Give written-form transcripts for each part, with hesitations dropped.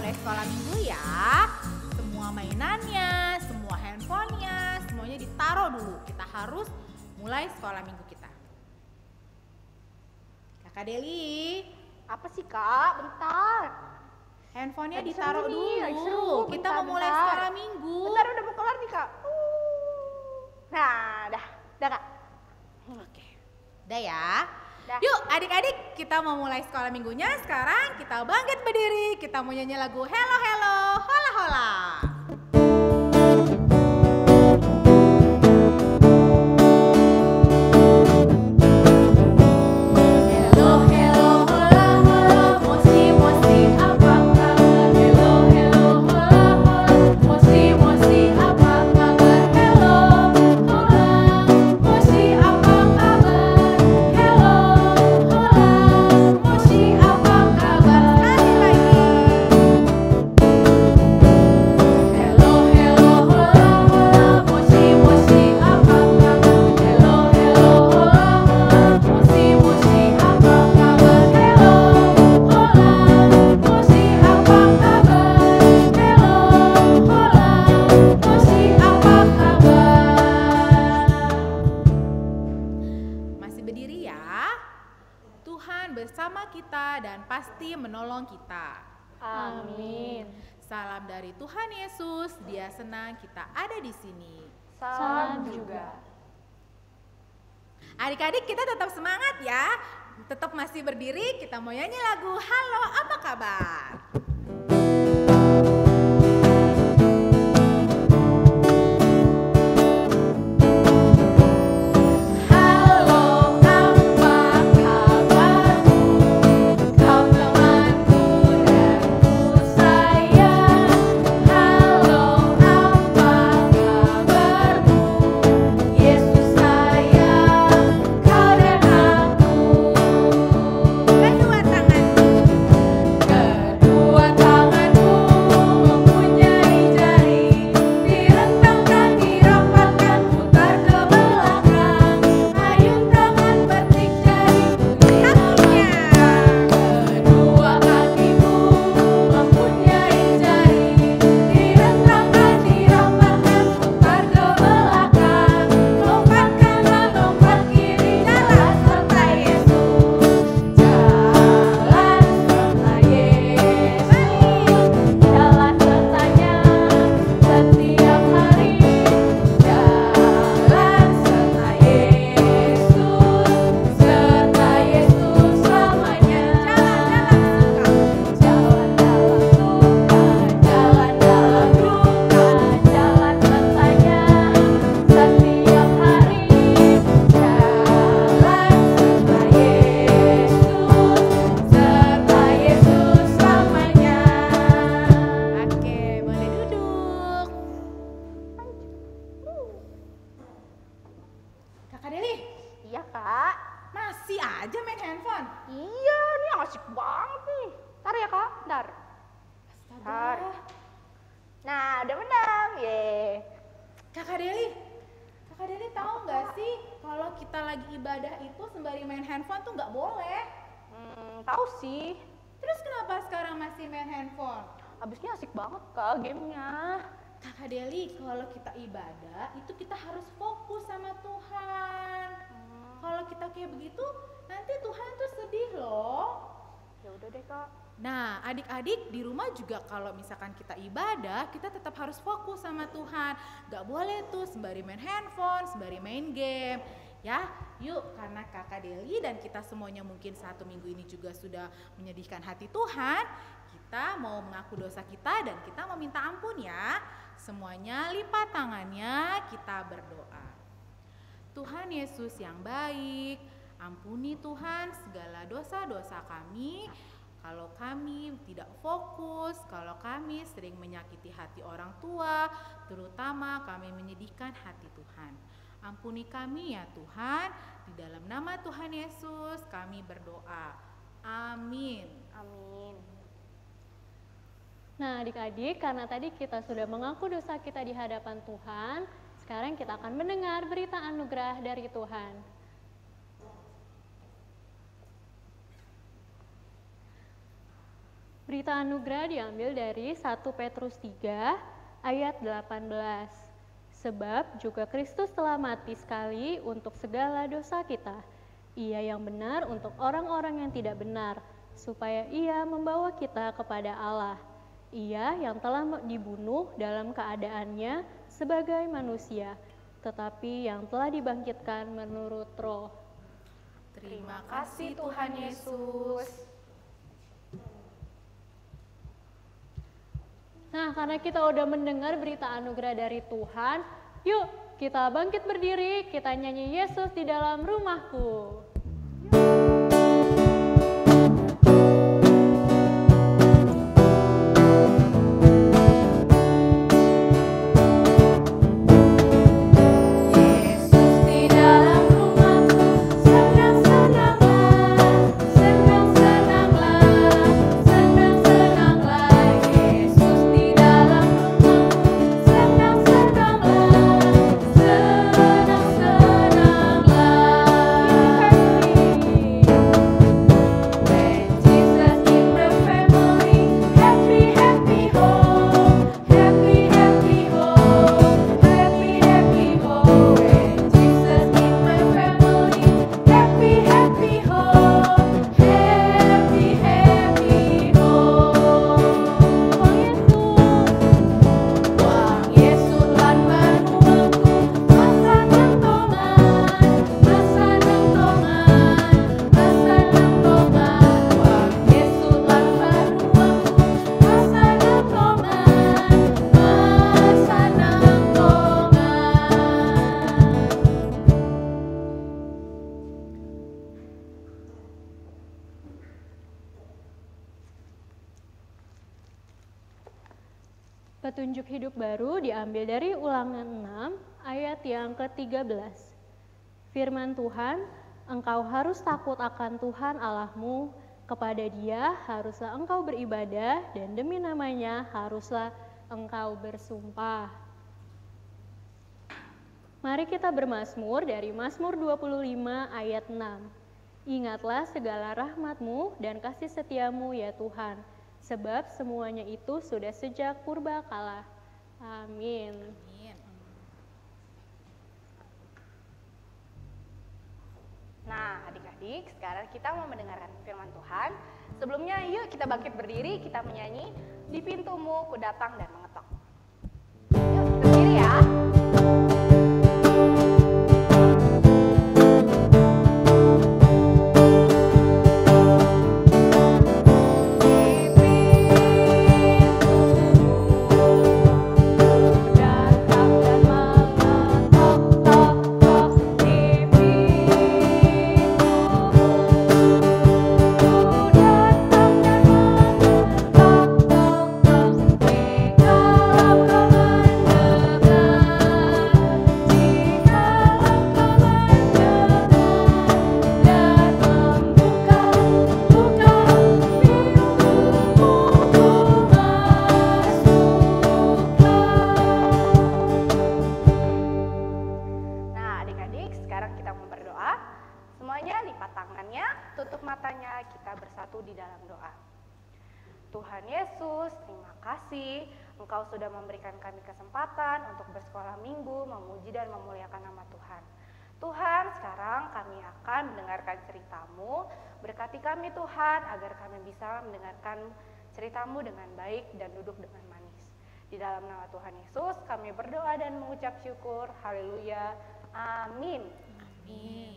mulai sekolah minggu ya. Semua mainannya, semua handphonenya, semuanya ditaruh dulu. Kita harus mulai sekolah minggu kita. Kakak Deli. Apa sih kak? Bentar. Handphonenya Lagi ditaruh seru nih, lagi seru. dulu. Kita mau mulai Bentar. sekolah minggu. Bentar udah mau kelar nih kak. Nah, dah kak. Oke, udah ya. Dah. Yuk adik-adik, kita mau mulai sekolah minggunya. Sekarang kita bangkit berdiri. Kita mau nyanyi lagu Hello Hello Hola Hola. Bersama kita dan pasti menolong kita. Amin. Salam dari Tuhan Yesus, Dia senang kita ada di sini. Salam juga. Adik-adik kita tetap semangat ya. Tetap masih berdiri, kita mau nyanyi lagu Halo Apa Kabar? Kakak Deli. Iya kak. Masih aja main handphone? Iya, ini asik banget nih. Ntar ya kak, ntar. Ntar. Nah, udah menang, ye. Kakak Deli tahu nggak sih kalau kita lagi ibadah itu sembari main handphone tuh nggak boleh? Tahu sih. Terus kenapa sekarang masih main handphone? Abisnya asik banget kak gamenya. Kakak Deli, kalau kita ibadah itu kita harus fokus sama Tuhan. Kalau kita kayak begitu, nanti Tuhan tuh sedih loh. Ya udah deh kak. Nah, adik-adik di rumah juga kalau misalkan kita ibadah, kita tetap harus fokus sama Tuhan. Gak boleh tuh sembari main handphone, sembari main game. Ya, yuk karena Kakak Deli dan kita semuanya mungkin satu minggu ini juga sudah menyedihkan hati Tuhan. Kita mau mengaku dosa kita dan kita meminta ampun ya. Semuanya lipat tangannya, kita berdoa. Tuhan Yesus yang baik, ampuni Tuhan segala dosa-dosa kami. Kalau kami tidak fokus, kalau kami sering menyakiti hati orang tua, terutama kami menyedihkan hati Tuhan. Ampuni kami ya Tuhan, di dalam nama Tuhan Yesus kami berdoa. Amin. Amin. Nah adik-adik, karena tadi kita sudah mengaku dosa kita di hadapan Tuhan, sekarang kita akan mendengar berita anugerah dari Tuhan. Berita anugerah diambil dari 1 Petrus 3 ayat 18. Sebab juga Kristus telah mati sekali untuk segala dosa kita. Ia yang benar untuk orang-orang yang tidak benar, supaya ia membawa kita kepada Allah. Ia yang telah dibunuh dalam keadaannya sebagai manusia, tetapi yang telah dibangkitkan menurut Roh. Terima kasih Tuhan Yesus. Nah, karena kita udah mendengar berita anugerah dari Tuhan, yuk kita bangkit berdiri, kita nyanyi Yesus di dalam rumahku. Petunjuk hidup baru diambil dari Ulangan 6 ayat yang ke-13. Firman Tuhan, engkau harus takut akan Tuhan Allahmu, kepada Dia haruslah engkau beribadah dan demi namanya haruslah engkau bersumpah. Mari kita bermazmur dari Mazmur 25 ayat 6. Ingatlah segala rahmat-Mu dan kasih setiamu ya Tuhan, sebab semuanya itu sudah sejak purba kala. Amin. Nah, adik-adik, sekarang kita mau mendengarkan firman Tuhan. Sebelumnya, yuk kita bangkit berdiri, kita menyanyi, di pintumu ku datang dan mengetok. Yuk, berdiri ya. Tuhan Yesus, terima kasih Engkau sudah memberikan kami kesempatan untuk bersekolah minggu, memuji dan memuliakan nama Tuhan. Tuhan, sekarang kami akan mendengarkan cerita-Mu. Berkati kami Tuhan, agar kami bisa mendengarkan cerita-Mu dengan baik dan duduk dengan manis. Di dalam nama Tuhan Yesus, kami berdoa dan mengucap syukur. Haleluya. Amin. Amin.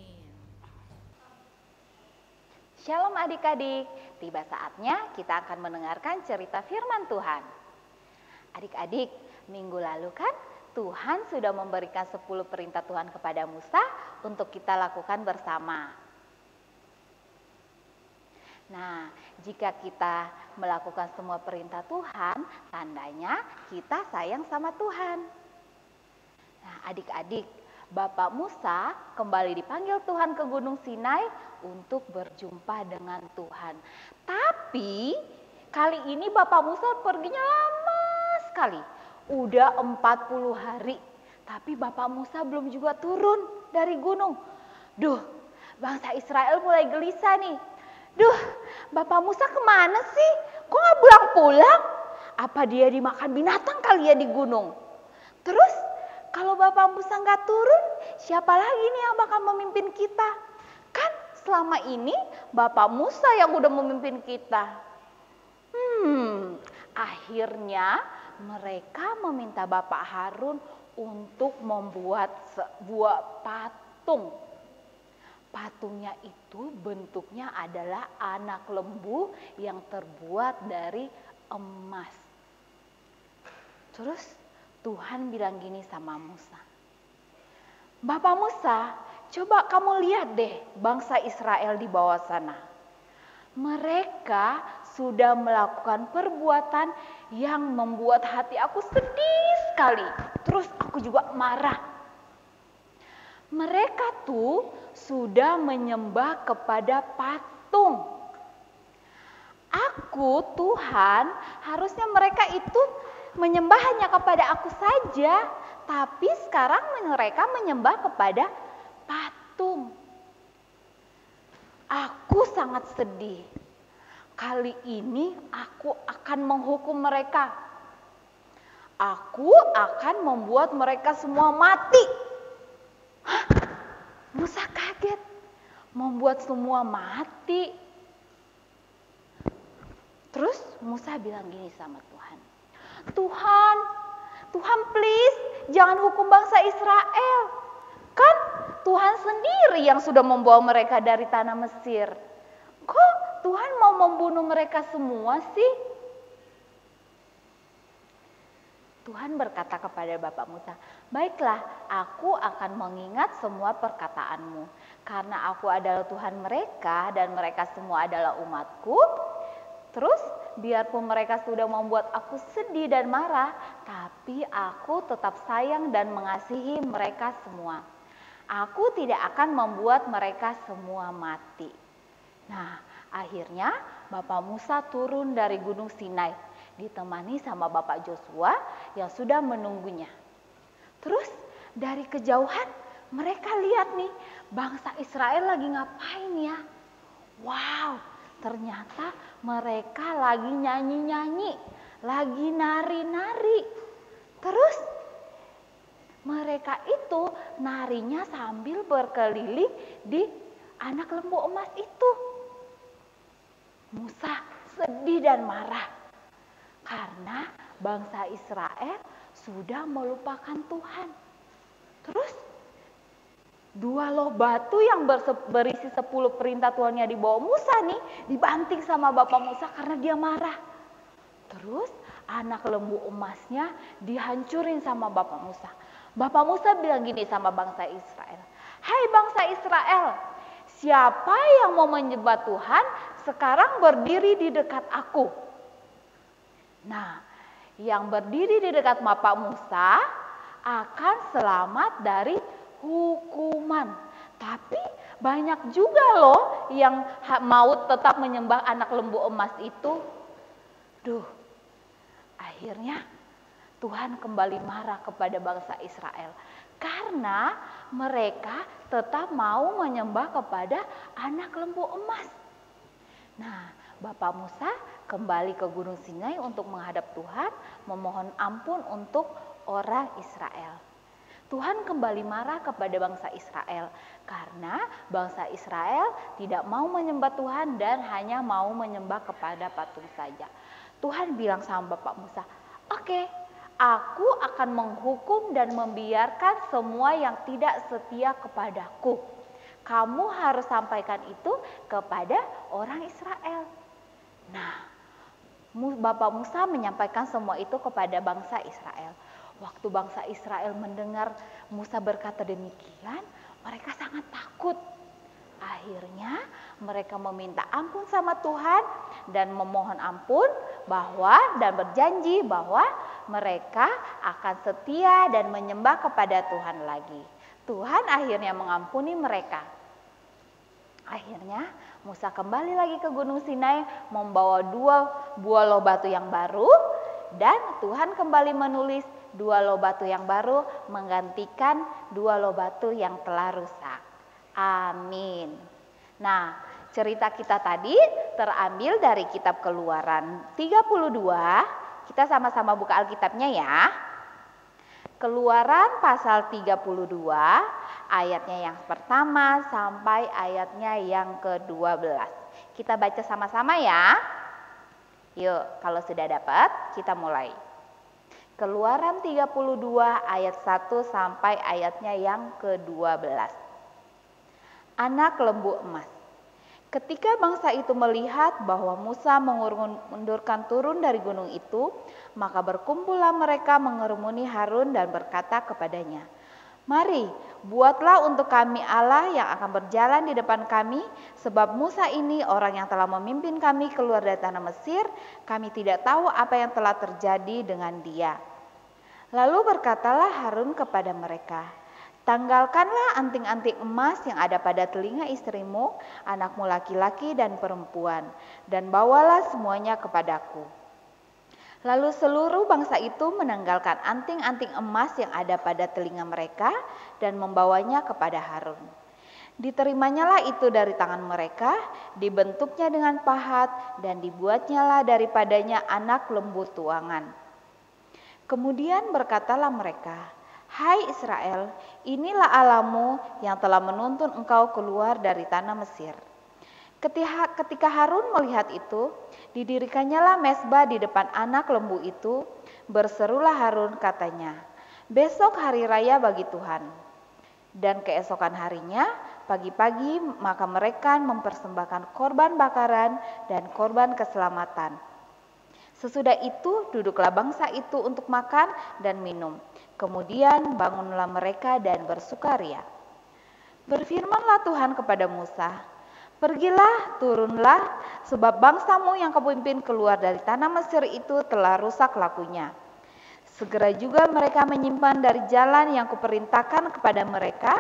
Shalom adik-adik, tiba saatnya kita akan mendengarkan cerita firman Tuhan. Adik-adik, minggu lalu kan Tuhan sudah memberikan 10 perintah Tuhan kepada Musa untuk kita lakukan bersama. Nah, jika kita melakukan semua perintah Tuhan, tandanya kita sayang sama Tuhan. Nah, adik-adik, Bapak Musa kembali dipanggil Tuhan ke Gunung Sinai untuk berjumpa dengan Tuhan. Tapi kali ini Bapak Musa perginya lama sekali. Udah 40 hari. Tapi Bapak Musa belum juga turun dari gunung. Duh, bangsa Israel mulai gelisah nih. Duh, Bapak Musa kemana sih? Kok gak pulang-pulang? Apa dia dimakan binatang kali ya di gunung? Terus kalau Bapak Musa gak turun, siapa lagi nih yang bakal memimpin kita? Kan selama ini Bapak Musa yang udah memimpin kita. Akhirnya mereka meminta Bapak Harun untuk membuat sebuah patung. Patungnya itu bentuknya adalah anak lembu yang terbuat dari emas. Terus Tuhan bilang gini sama Musa, Bapak Musa, coba kamu lihat deh bangsa Israel di bawah sana. Mereka sudah melakukan perbuatan yang membuat hati aku sedih sekali. Terus aku juga marah. Mereka tuh sudah menyembah kepada patung. Aku, Tuhan, harusnya mereka itu menyembah hanya kepada aku saja. Tapi sekarang mereka menyembah kepada patung. Aku sangat sedih. Kali ini aku akan menghukum mereka. Aku akan membuat mereka semua mati. Hah? Musa kaget. Membuat semua mati. Terus Musa bilang gini sama Tuhan. Tuhan please jangan hukum bangsa Israel. Kan Tuhan sendiri yang sudah membawa mereka dari tanah Mesir. Kok Tuhan mau membunuh mereka semua sih? Tuhan berkata kepada Bapak Musa, baiklah aku akan mengingat semua perkataanmu. Karena aku adalah Tuhan mereka dan mereka semua adalah umatku. Terus biarpun mereka sudah membuat aku sedih dan marah, tapi aku tetap sayang dan mengasihi mereka semua. Aku tidak akan membuat mereka semua mati. Nah, akhirnya Bapak Musa turun dari Gunung Sinai, ditemani sama Bapak Joshua yang sudah menunggunya. Terus dari kejauhan mereka lihat nih, bangsa Israel lagi ngapain ya? Wow, ternyata mereka lagi nyanyi-nyanyi, lagi nari-nari. Terus mereka itu narinya sambil berkeliling di anak lembu emas itu. Musa sedih dan marah karena bangsa Israel sudah melupakan Tuhan. Terus 2 loh batu yang berisi 10 perintah Tuhannya di bawah Musa nih dibanting sama Bapak Musa karena dia marah. Terus anak lembu emasnya dihancurin sama Bapak Musa. Bapak Musa bilang gini sama bangsa Israel. Hai bangsa Israel, siapa yang mau menyembah Tuhan sekarang berdiri di dekat aku. Nah, yang berdiri di dekat Bapak Musa akan selamat dari hukuman. Tapi banyak juga loh yang mau tetap menyembah anak lembu emas itu. Akhirnya Tuhan kembali marah kepada bangsa Israel karena mereka tetap mau menyembah kepada anak lembu emas. Nah, Bapak Musa kembali ke Gunung Sinai untuk menghadap Tuhan, memohon ampun untuk orang Israel. Tuhan kembali marah kepada bangsa Israel karena bangsa Israel tidak mau menyembah Tuhan dan hanya mau menyembah kepada patung saja. Tuhan bilang sama Bapak Musa, oke, aku akan menghukum dan membiarkan semua yang tidak setia kepadaku. Kamu harus sampaikan itu kepada orang Israel. Nah, Bapak Musa menyampaikan semua itu kepada bangsa Israel. Waktu bangsa Israel mendengar Musa berkata demikian, mereka sangat takut. Akhirnya mereka meminta ampun sama Tuhan dan memohon ampun dan berjanji bahwa mereka akan setia dan menyembah kepada Tuhan lagi. Tuhan akhirnya mengampuni mereka. Akhirnya Musa kembali lagi ke Gunung Sinai membawa 2 buah loh batu yang baru dan Tuhan kembali menulis 2 loh batu yang baru menggantikan 2 loh batu yang telah rusak. Amin. Nah, cerita kita tadi terambil dari kitab Keluaran 32. Kita sama-sama buka Alkitabnya ya. Keluaran pasal 32 ayatnya yang pertama sampai ayatnya yang ke-12. Kita baca sama-sama ya. Yuk, kalau sudah dapat kita mulai. Keluaran 32 ayat 1 sampai ayatnya yang ke-12. Anak lembu emas. Ketika bangsa itu melihat bahwa Musa mengundurkan turun dari gunung itu, maka berkumpullah mereka mengerumuni Harun dan berkata kepadanya, "Mari, buatlah untuk kami Allah yang akan berjalan di depan kami, sebab Musa ini orang yang telah memimpin kami keluar dari tanah Mesir, kami tidak tahu apa yang telah terjadi dengan dia." Lalu berkatalah Harun kepada mereka, "Tanggalkanlah anting-anting emas yang ada pada telinga istrimu, anakmu laki-laki dan perempuan, dan bawalah semuanya kepadaku." Lalu seluruh bangsa itu menanggalkan anting-anting emas yang ada pada telinga mereka dan membawanya kepada Harun. Diterimanya itu dari tangan mereka, dibentuknya dengan pahat dan dibuatnyalah daripadanya anak lembu tuangan. Kemudian berkatalah mereka, "Hai Israel, inilah Allahmu yang telah menuntun engkau keluar dari tanah Mesir." Ketika Harun melihat itu, didirikannya mezbah di depan anak lembu itu. Berserulah Harun katanya, "Besok hari raya bagi Tuhan." Dan keesokan harinya, pagi-pagi maka mereka mempersembahkan korban bakaran dan korban keselamatan. Sesudah itu duduklah bangsa itu untuk makan dan minum. Kemudian bangunlah mereka dan bersukaria. Berfirmanlah Tuhan kepada Musa, "Pergilah, turunlah, sebab bangsamu yang kau pimpin keluar dari tanah Mesir itu telah rusak lakunya." Segera juga mereka menyimpan dari jalan yang kuperintahkan kepada mereka.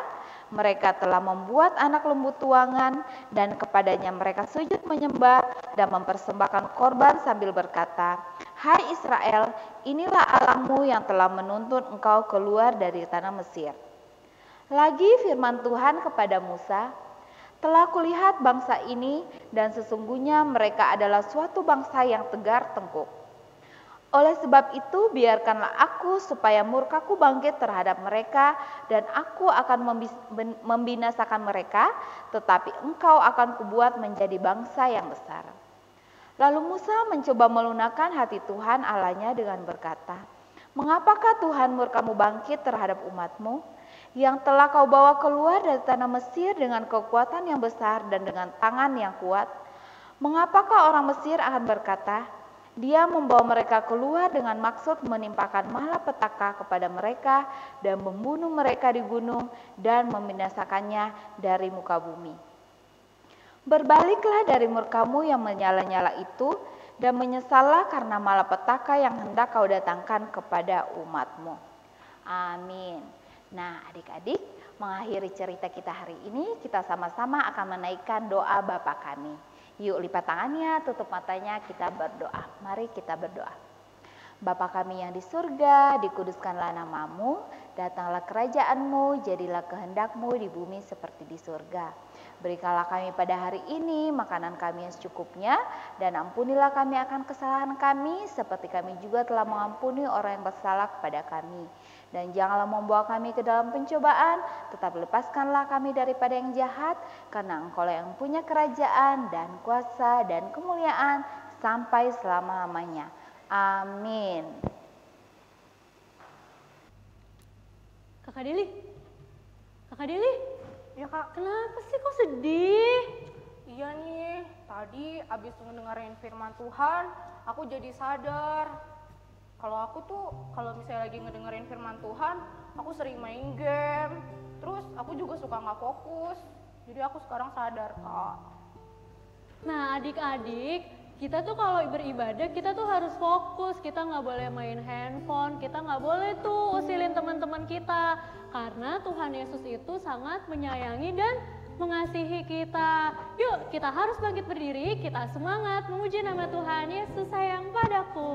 Mereka telah membuat anak lembu tuangan dan kepadanya mereka sujud menyembah dan mempersembahkan korban sambil berkata, "Hai Israel, inilah Allahmu yang telah menuntun engkau keluar dari tanah Mesir." Lagi firman Tuhan kepada Musa, "Telah kulihat bangsa ini dan sesungguhnya mereka adalah suatu bangsa yang tegar tengkuk. Oleh sebab itu biarkanlah aku supaya murkaku bangkit terhadap mereka dan aku akan membinasakan mereka, tetapi engkau akan kubuat menjadi bangsa yang besar." Lalu Musa mencoba melunakkan hati Tuhan Allahnya dengan berkata, "Mengapakah Tuhan murkamu bangkit terhadap umatmu yang telah kau bawa keluar dari tanah Mesir dengan kekuatan yang besar dan dengan tangan yang kuat? Mengapakah orang Mesir akan berkata, Dia membawa mereka keluar dengan maksud menimpakan malapetaka kepada mereka dan membunuh mereka di gunung dan membinasakannya dari muka bumi. Berbaliklah dari murkamu yang menyala-nyala itu dan menyesallah karena malapetaka yang hendak kau datangkan kepada umatmu." Amin. Nah, adik-adik, mengakhiri cerita kita hari ini, kita sama-sama akan menaikkan doa Bapa kami. Yuk, lipat tangannya, tutup matanya, kita berdoa. Mari kita berdoa. Bapa kami yang di surga, dikuduskanlah namamu, datanglah kerajaanmu, jadilah kehendakmu di bumi seperti di surga. Berikanlah kami pada hari ini makanan kami yang secukupnya, dan ampunilah kami akan kesalahan kami, seperti kami juga telah mengampuni orang yang bersalah kepada kami. Dan janganlah membawa kami ke dalam pencobaan, tetapi lepaskanlah kami daripada yang jahat, karena Engkau yang punya kerajaan dan kuasa dan kemuliaan sampai selama-lamanya. Amin. Kakak Deli, Kakak Deli, Ya Kak, kenapa sih kok sedih? iya nih, tadi abis mendengarin firman Tuhan, aku jadi sadar. Kalau misalnya lagi ngedengerin firman Tuhan, aku sering main game. Terus aku juga suka nggak fokus. Jadi aku sekarang sadar, Kak. Nah, adik-adik, kita tuh kalau beribadah kita tuh harus fokus. Kita nggak boleh main handphone, kita nggak boleh tuh usilin teman-teman kita. Karena Tuhan Yesus itu sangat menyayangi dan mengasihi kita. Yuk, kita harus bangkit berdiri, kita semangat memuji nama Tuhan. Yesus sayang padaku.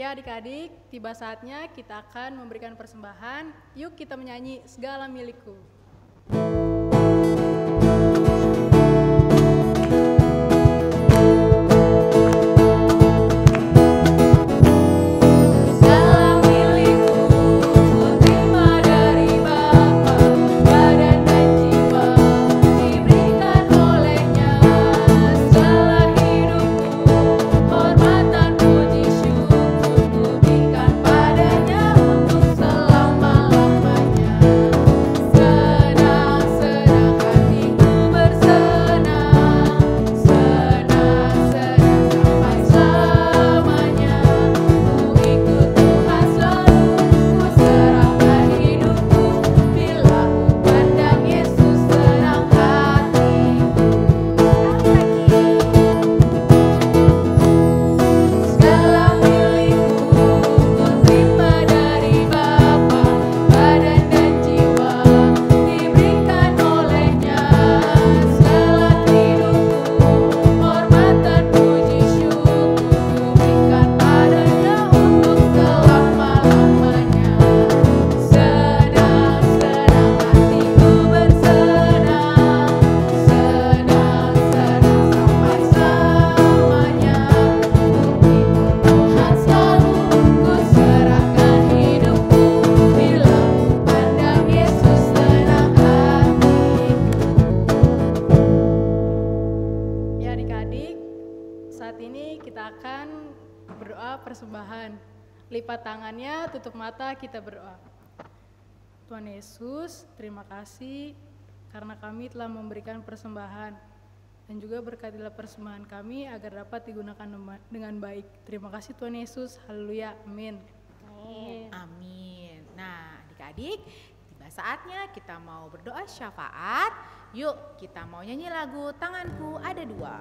Ya adik-adik, tiba saatnya kita akan memberikan persembahan. Yuk kita menyanyi Segala Milikku. Persembahan. Lipat tangannya, tutup mata, kita berdoa. Tuhan Yesus, terima kasih karena kami telah memberikan persembahan dan juga berkatilah persembahan kami agar dapat digunakan dengan baik. Terima kasih Tuhan Yesus. Haleluya. Amin. Amin. Nah, adik-adik, tiba saatnya kita mau berdoa syafaat. Yuk, kita mau nyanyi lagu Tanganku Ada Dua.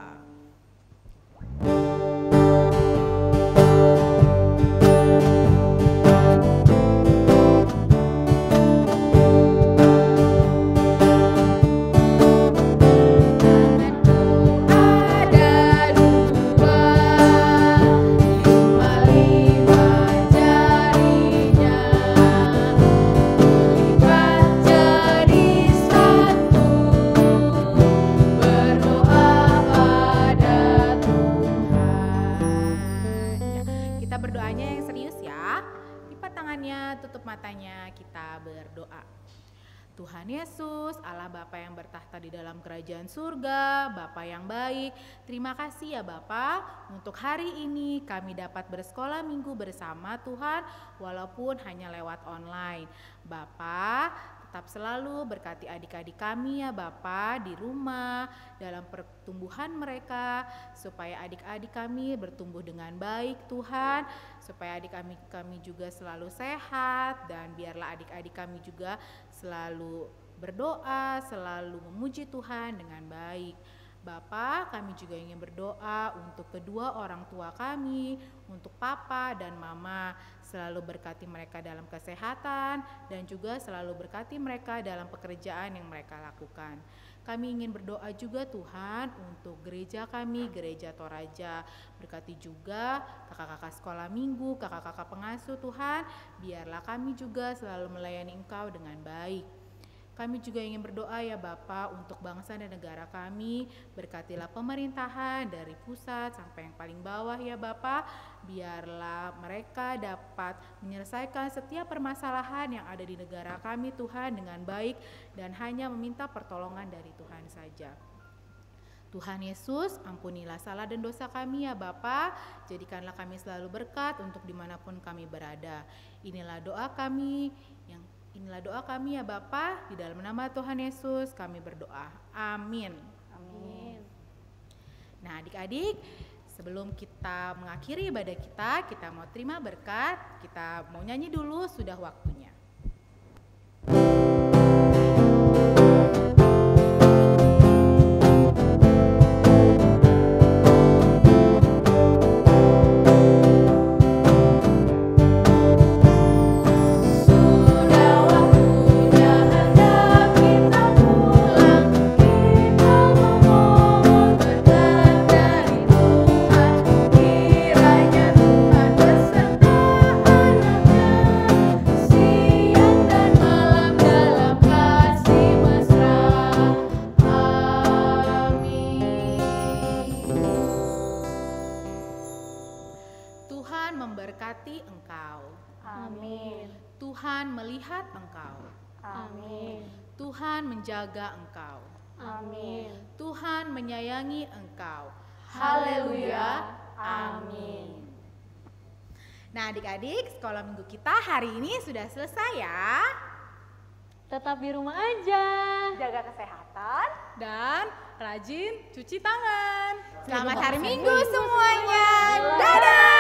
Tuhan Yesus, Allah Bapa yang bertahta di dalam kerajaan surga, Bapa yang baik, terima kasih ya Bapa, untuk hari ini kami dapat bersekolah minggu bersama Tuhan, walaupun hanya lewat online. Bapa, tetap selalu berkati adik-adik kami ya Bapa di rumah, dalam pertumbuhan mereka, supaya adik-adik kami bertumbuh dengan baik Tuhan, supaya adik-adik kami juga selalu sehat, dan biarlah adik-adik kami juga selalu berdoa, selalu memuji Tuhan dengan baik. Bapa, kami juga ingin berdoa untuk kedua orang tua kami, untuk Papa dan Mama, selalu berkati mereka dalam kesehatan dan juga selalu berkati mereka dalam pekerjaan yang mereka lakukan. Kami ingin berdoa juga Tuhan untuk gereja kami, Gereja Toraja. Berkati juga kakak-kakak sekolah minggu, kakak-kakak pengasuh Tuhan, biarlah kami juga selalu melayani Engkau dengan baik. Kami juga ingin berdoa ya Bapa untuk bangsa dan negara kami, berkatilah pemerintahan dari pusat sampai yang paling bawah ya Bapa, biarlah mereka dapat menyelesaikan setiap permasalahan yang ada di negara kami Tuhan dengan baik dan hanya meminta pertolongan dari Tuhan saja. Tuhan Yesus, ampunilah salah dan dosa kami ya Bapa, jadikanlah kami selalu berkat untuk dimanapun kami berada. Inilah doa kami ya Bapa, di dalam nama Tuhan Yesus kami berdoa. Amin. Amin. Nah adik-adik, sebelum kita mengakhiri ibadah kita mau terima berkat, kita mau nyanyi dulu, sudah waktunya. Kiranya Tuhan beserta memberkati engkau. Amin. Tuhan melihat engkau. Amin. Tuhan menjaga engkau. Amin. Tuhan menyayangi engkau. Haleluya. Amin. Nah adik-adik, sekolah minggu kita hari ini sudah selesai ya. Tetap di rumah aja. Jaga kesehatan. Dan rajin cuci tangan. Selamat hari Minggu semuanya. Dadah.